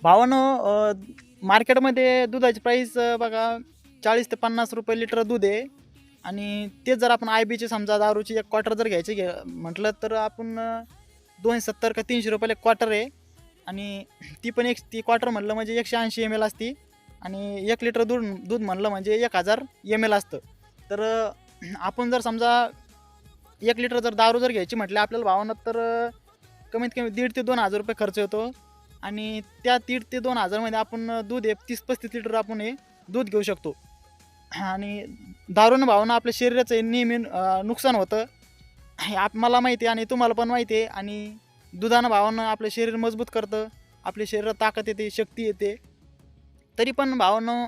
भावानो मार्केटमध्ये दुधाची प्राईस बघा 40 ते 50 रुपये लिटर दूध आहे. आणि तेच जर आपण आय बीचे समजा दारूची एक क्वार्टर जर घ्यायची म्हटलं तर आपण 270 का 300 रुपयाला एक क्वार्टर आहे. आणि ती पण ती क्वार्टर म्हणलं म्हणजे 180 ml असती. आणि 1 लिटर दूध दूध म्हणलं म्हणजे 1000 ml असतं. तर आपण जर समजा 1 लिटर जर दारू जर घ्यायची म्हटलं आपल्याला भावानं तर कमीत कमी 1,500 ते 2,000 रुपये खर्च येतो. आणि त्या 1,500 ते 2,000 मध्ये आपण दूध 30-35 लिटर आपण हे दूध घेऊ शकतो. आणि दारूनं भावानं आपल्या शरीराचं नेहमी नुकसान होतं. हे मला माहिती आहे आणि तुम्हाला पण माहिती आहे. आणि दुधानं भावानं आपलं शरीर मजबूत करतं, आपल्या शरीरात ताकद येते, शक्ती येते. तरी पण भावानं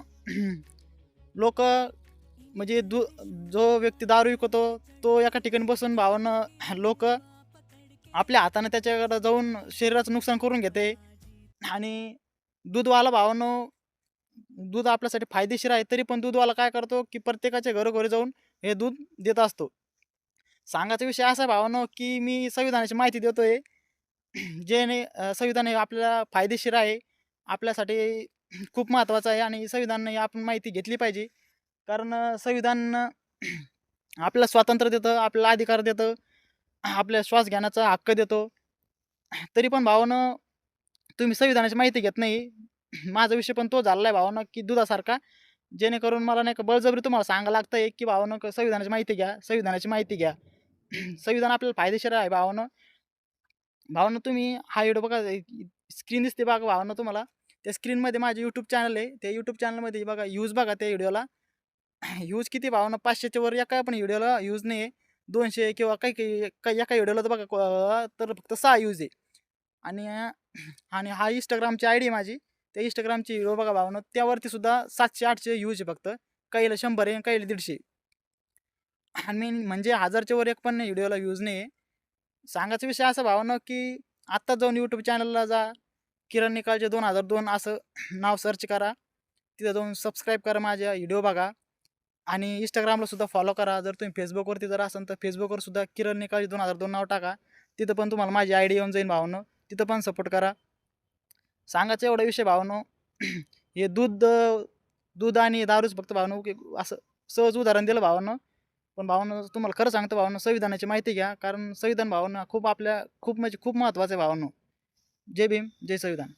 लोक म्हणजे जो व्यक्ती दारू विकतो तो एका ठिकाणी बसून भावानं लोक आपल्या हाताने त्याच्याकडे जाऊन शरीराचं नुकसान करून घेते. आणि दूधवाला भावानो दूध आपल्यासाठी फायदेशीर आहे तरी पण दूधवाला काय करतो की प्रत्येकाच्या घरोघरी जाऊन हे दूध देत असतो. सांगायचा विषय असा आहे भावानो की मी संविधानाची माहिती देतोय. संविधान हे आपल्याला फायदेशीर आहे, आपल्यासाठी खूप महत्त्वाचं आहे आणि संविधान ही आपण माहिती घेतली पाहिजे. कारण संविधान आपल्याला स्वातंत्र्य देतं, आपल्याला अधिकार देतं, आपल्या श्वास घेण्याचा हक्क देतो. तरी पण भावानं तुम्ही संविधानाची माहिती घेत नाही. माझा विषय पण तो झालेला आहे भावानं, की दुधासारखा. जेणेकरून मला नाही का बळजबरी तुम्हाला सांगायला लागतंय, की भावानं संविधानाची माहिती घ्या, संविधानाची माहिती घ्या. संविधान आपल्याला फायदेशीर आहे भावानं. भावानं तुम्ही हा व्हिडिओ बघा, स्क्रीन दिसते बघा भावानं तुम्हाला. त्या स्क्रीनमध्ये माझे यूट्यूब चॅनल आहे. त्या यूट्यूब चॅनलमध्ये बघा व्ह्यूज बघा त्या व्हिडिओला. व्ह्यूज किती भावानं 500च्या वर एका पण व्हिडिओला व्ह्यूज नाही आहे. 200 किंवा काही काही काही एका व्हिडिओला तर बघा तर फक्त 6 व्ह्यूज आहे. आणि आणि हा Instagramची आयडी आहे माझी. त्या Instagramची व्हिडिओ बघा भावानो, त्यावरती सुद्धा 700-800 व्ह्यूज आहे फक्त. काहीला 100 आहे, काहीला 150. आणि म्हणजे 1000च्या वर एक पण व्हिडिओला व्ह्यूज नाही आहे. सांगायचा विषय असा भावानो, की आत्ताच जाऊन YouTube चॅनलला जा. किरण निकालचे 2002 असं नाव सर्च करा. तिथं जाऊन सबस्क्राईब करा, माझ्या व्हिडिओ बघा. आणि Instagramला सुद्धा फॉलो करा. जर तुम्ही Facebookवरती जर असाल तर Facebookवर सुद्धा किरण निकाळजे 2002 नाव टाका. तिथं पण तुम्हाला माझी आयडी येऊन जाईल भावानो. तिथं पण सपोर्ट करा. सांगायचा एवढा विषय भावानो, हे दूध आणि दारूच फक्त भावानो की असं सहज उदाहरण दिलं भावानं. पण भावानो तुम्हाला खरं सांगतो भावानो, संविधानाची माहिती घ्या. कारण संविधान भावानो खूप म्हणजे खूप महत्त्वाचं आहे भावानो. जय भीम, जय संविधान.